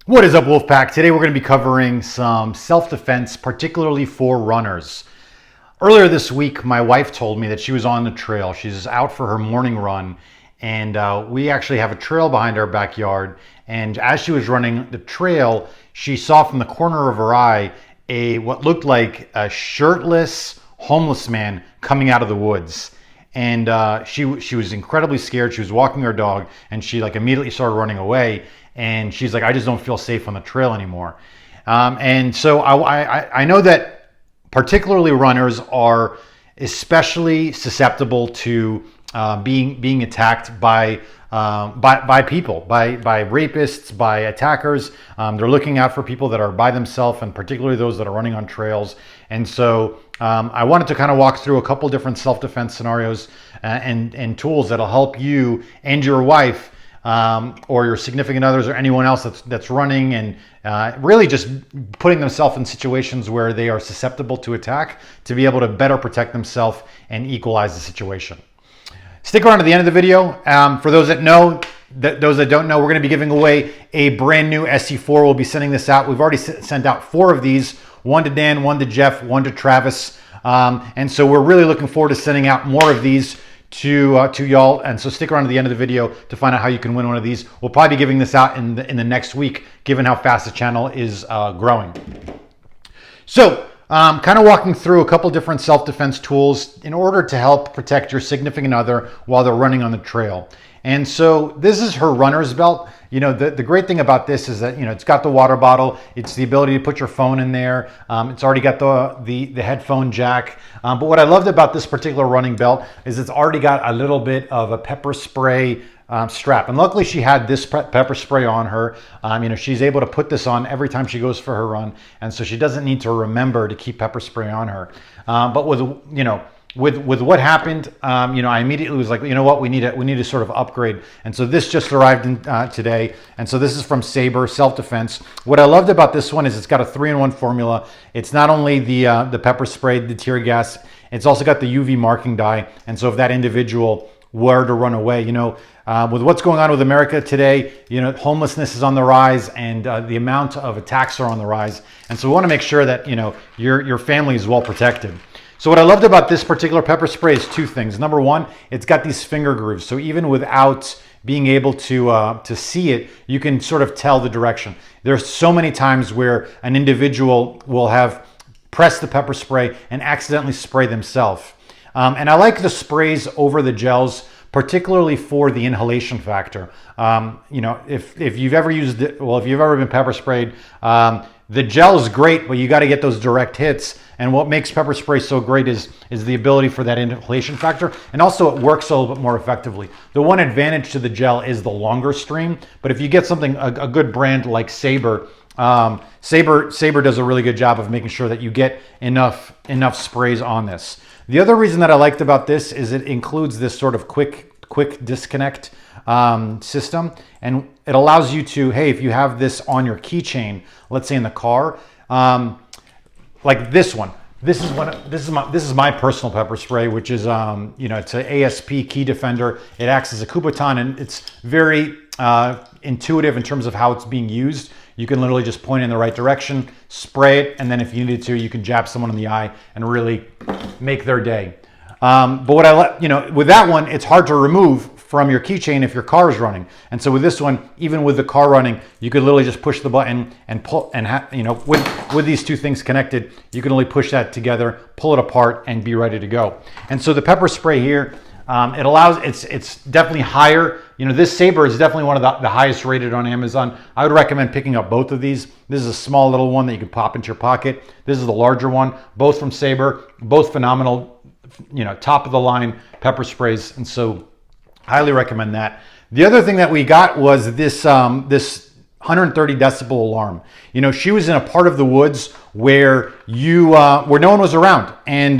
What is up, Wolfpack? Today we're going to be covering some self-defense, particularly for runners. Earlier this week, my wife told me that she was on the trail. She's out for her morning run, and we actually have a trail behind our backyard. And as she was running the trail, she saw from the corner of her eye what looked like a shirtless homeless man coming out of the woods. And she was incredibly scared. She was walking her dog, and she immediately started running away. And she's like, I just don't feel safe on the trail anymore. And so I know that particularly runners are especially susceptible to being attacked by people, by rapists, by attackers. They're looking out for people that are by themselves, and particularly those that are running on trails. And so I wanted to kind of walk through a couple different self-defense scenarios and tools that'll help you and your wife or your significant others or anyone else that's running and really just putting themselves in situations where they are susceptible to attack to be able to better protect themselves and equalize the situation. Stick around to the end of the video. For those that know, those that don't know, we're going to be giving away a brand new SC4. We'll be sending this out. We've already sent out 4 of these, one to Dan, one to Jeff, one to Travis. And so we're really looking forward to sending out more of these to y'all, and so stick around to the end of the video to find out how you can win one of these. We'll probably be giving this out in the next week, given how fast the channel is growing. So kind of walking through a couple different self-defense tools in order to help protect your significant other while they're running on the trail. And so this is her runner's belt. You know, the great thing about this is that, you know, it's got the water bottle. It's the ability to put your phone in there. It's already got the headphone jack. But what I loved about this particular running belt is it's already got a little bit of a pepper spray strap. And luckily she had this pepper spray on her. You know, she's able to put this on every time she goes for her run. And so she doesn't need to remember to keep pepper spray on her. But with, you know, with what happened, you know, I immediately was like, you know what, we need to sort of upgrade. And so this just arrived in, today. And so this is from Sabre Self-Defense. What I loved about this one is it's got a 3-in-1 formula. It's not only the pepper spray, the tear gas, it's also got the UV marking dye. And so if that individual were to run away, you know, with what's going on with America today, you know, homelessness is on the rise, and the amount of attacks are on the rise. And so we want to make sure that, you know, your family is well protected. So what I loved about this particular pepper spray is 2 things. Number one, it's got these finger grooves. So even without being able to see it, you can sort of tell the direction. There's so many times where an individual will have pressed the pepper spray and accidentally spray themselves. And I like the sprays over the gels, particularly for the inhalation factor. You know, if you've ever used it, well, if you've ever been pepper sprayed, the gel is great, but you got to get those direct hits. And what makes pepper spray so great is the ability for that inhalation factor. And also it works a little bit more effectively. The one advantage to the gel is the longer stream. But if you get something, a good brand like Sabre, Sabre does a really good job of making sure that you get enough sprays on this. The other reason that I liked about this is it includes this sort of quick disconnect system, and it allows you to, hey, if you have this on your keychain, let's say in the car, like this one. This is my personal pepper spray, which is you know, it's an ASP key defender. It acts as a Kubotan, and it's very intuitive in terms of how it's being used. You can literally just point in the right direction, spray it, and then if you needed to, you can jab someone in the eye and really make their day. But what you know, with that one, it's hard to remove from your keychain if your car is running. And so with this one, even with the car running, you could literally just push the button and pull, and you know, with these 2 things connected, you can only push that together, pull it apart, and be ready to go. And so the pepper spray here, it allows, it's definitely higher. You know, this Sabre is definitely one of the highest rated on Amazon. I would recommend picking up both of these. This is a small little one that you can pop into your pocket. This is the larger one, both from Sabre, both phenomenal, you know, top of the line pepper sprays. And so highly recommend that. The other thing that we got was this 130 decibel alarm. You know, she was in a part of the woods where where no one was around, and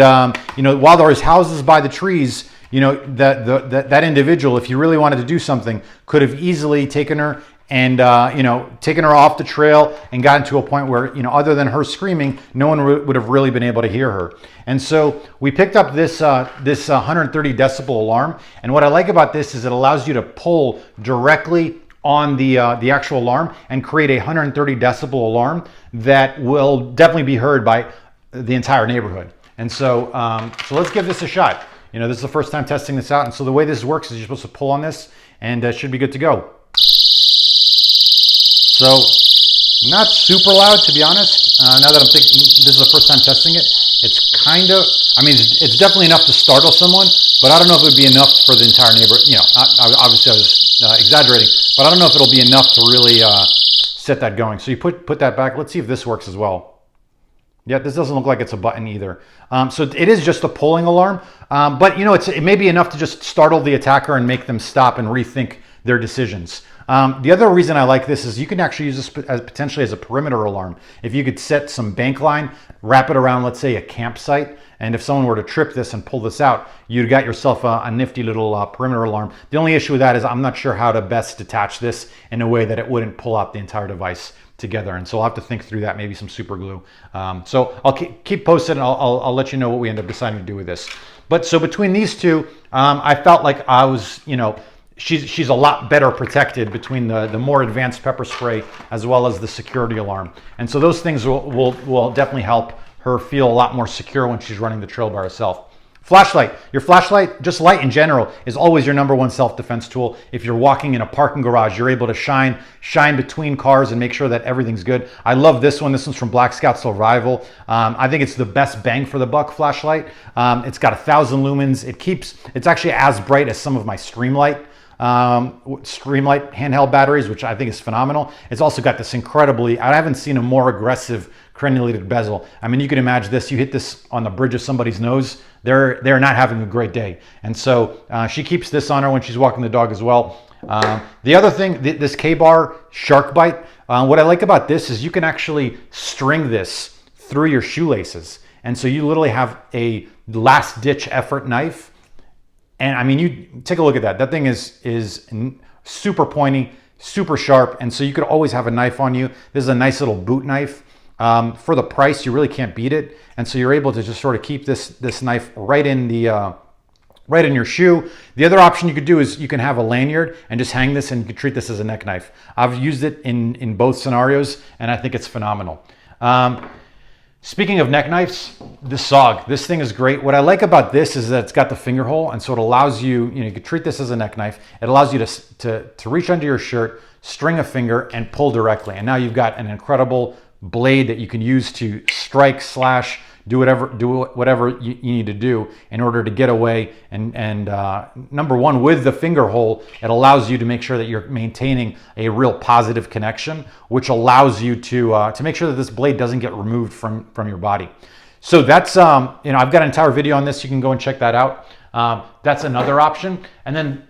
you know, while there was houses by the trees, you know, that individual, if you really wanted to do something, could have easily taken her and you know, taken her off the trail and gotten to a point where, you know, other than her screaming, no one would have really been able to hear her. And so we picked up this 130 decibel alarm. And what I like about this is it allows you to pull directly on the actual alarm and create a 130 decibel alarm that will definitely be heard by the entire neighborhood. And so, so let's give this a shot. You know, this is the first time testing this out. And so the way this works is you're supposed to pull on this and it should be good to go. So not super loud, to be honest. Now that I'm thinking, this is the first time testing it. It's kind of, I mean, it's definitely enough to startle someone, but I don't know if it would be enough for the entire neighborhood. You know, obviously I was exaggerating, but I don't know if it'll be enough to really set that going. So you put that back. Let's see if this works as well. Yeah, this doesn't look like it's a button either. So it is just a pulling alarm, but you know, it may be enough to just startle the attacker and make them stop and rethink their decisions. The other reason I like this is you can actually use this as potentially as a perimeter alarm. If you could set some bank line, wrap it around, let's say, a campsite, and if someone were to trip this and pull this out, you'd got yourself a nifty little perimeter alarm. The only issue with that is I'm not sure how to best detach this in a way that it wouldn't pull out the entire device together, and so I'll have to think through that, maybe some super glue. So I'll keep posted, and I'll let you know what we end up deciding to do with this. But so between these two, I felt like I was, you know, she's a lot better protected between the more advanced pepper spray as well as the security alarm. And so those things will definitely help her feel a lot more secure when she's running the trail by herself. Flashlight. Your flashlight, just light in general, is always your number one self-defense tool. If you're walking in a parking garage, you're able to shine between cars and make sure that everything's good. I love this one. This one's from Black Scout Survival. I think it's the best bang for the buck flashlight. It's got 1,000 lumens. It's actually as bright as some of my Streamlight handheld batteries, which I think is phenomenal. It's also got this incredibly, I haven't seen a more aggressive crenulated bezel. I mean, you can imagine this, you hit this on the bridge of somebody's nose, they're not having a great day. And so she keeps this on her when she's walking the dog as well. The other thing, this K-Bar Shark Bite, what I like about this is you can actually string this through your shoelaces. And so you literally have a last ditch effort knife. And I mean, you take a look at that. That thing is super pointy, super sharp. And so you could always have a knife on you. This is a nice little boot knife. For the price, you really can't beat it. And so you're able to just sort of keep this knife right in your shoe. The other option you could do is you can have a lanyard and just hang this, and you can treat this as a neck knife. I've used it in both scenarios, and I think it's phenomenal. Speaking of neck knives, the SOG, this thing is great. What I like about this is that it's got the finger hole, and so it allows you, you can treat this as a neck knife. It allows you to reach under your shirt, string a finger, and pull directly. And now you've got an incredible blade that you can use to strike, slash, do whatever you need to do in order to get away. And number one, with the finger hole, it allows you to make sure that you're maintaining a real positive connection, which allows you to make sure that this blade doesn't get removed from your body. So that's, I've got an entire video on this. You can go and check that out. That's another option. And then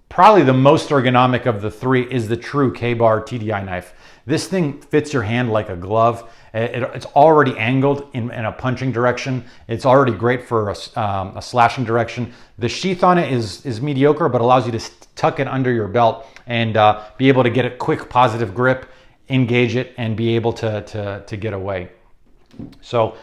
probably the most ergonomic of the three is the true K-Bar TDI knife. This thing fits your hand like a glove. It's already angled in a punching direction. It's already great for a slashing direction. The sheath on it is mediocre, but allows you to tuck it under your belt and be able to get a quick positive grip, engage it, and be able to get away. So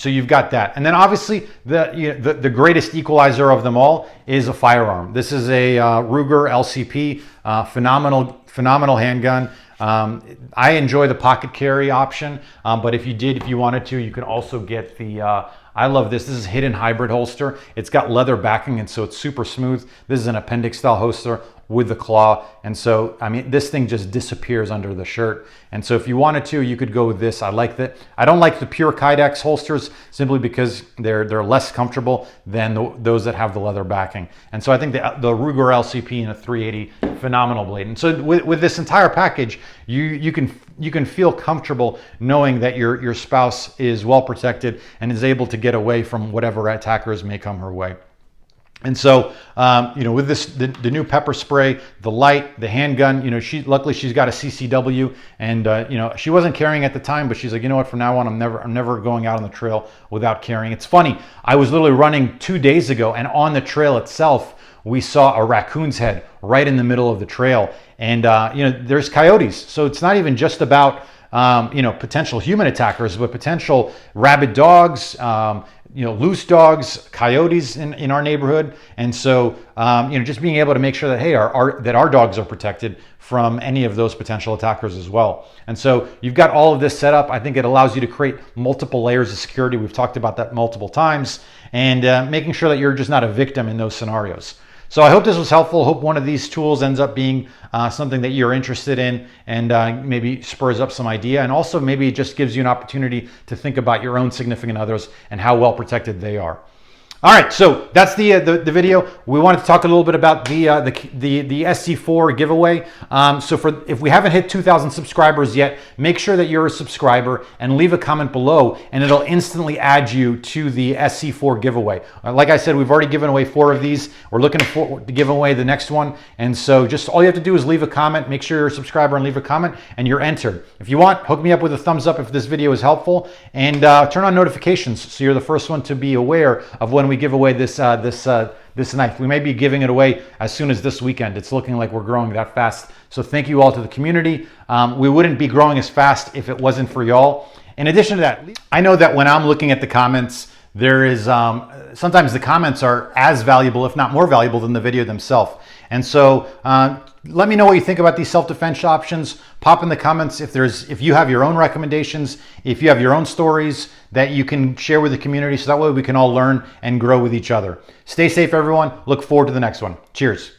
you've got that. And then obviously the greatest equalizer of them all is a firearm. This is a Ruger LCP, phenomenal handgun. I enjoy the pocket carry option, but if you wanted to, you can also get the, I love this. This is hidden hybrid holster. It's got leather backing, and so it's super smooth. This is an appendix style holster with the claw. And so, I mean, this thing just disappears under the shirt. And so if you wanted to, you could go with this. I like that. I don't like the pure Kydex holsters simply because they're less comfortable than those that have the leather backing. And so I think the Ruger LCP and a 380, phenomenal blade. And so with this entire package, you can feel comfortable knowing that your spouse is well protected and is able to get away from whatever attackers may come her way. And so, with this, the new pepper spray, the light, the handgun, luckily she's got a CCW, and she wasn't carrying at the time, but she's like, you know what, from now on, I'm never going out on the trail without carrying. It's funny, I was literally running 2 days ago, and on the trail itself, we saw a raccoon's head right in the middle of the trail, and there's coyotes, so it's not even just about potential human attackers, but potential rabid dogs, loose dogs, coyotes in our neighborhood. And so, just being able to make sure that, hey, that our dogs are protected from any of those potential attackers as well. And so you've got all of this set up. I think it allows you to create multiple layers of security. We've talked about that multiple times, and making sure that you're just not a victim in those scenarios. So I hope this was helpful. Hope one of these tools ends up being something that you're interested in, and maybe spurs up some idea, and also maybe it just gives you an opportunity to think about your own significant others and how well protected they are. All right, so that's the video. We wanted to talk a little bit about the SC4 giveaway. So if we haven't hit 2,000 subscribers yet, make sure that you're a subscriber and leave a comment below, and it'll instantly add you to the SC4 giveaway. Like I said, we've already given away 4 of these. We're looking to give away the next one, and so just all you have to do is leave a comment. Make sure you're a subscriber and leave a comment, and you're entered. If you want, hook me up with a thumbs up if this video is helpful, and turn on notifications so you're the first one to be aware of when we give away this knife. We may be giving it away as soon as this weekend. It's looking like we're growing that fast. So thank you all to the community. We wouldn't be growing as fast if it wasn't for y'all. In addition to that, I know that when I'm looking at the comments, there is sometimes the comments are as valuable, if not more valuable, than the video themselves. And so let me know what you think about these self-defense options. Pop in the comments if you have your own recommendations, if you have your own stories that you can share with the community, so that way we can all learn and grow with each other. Stay safe, everyone. Look forward to the next one. Cheers.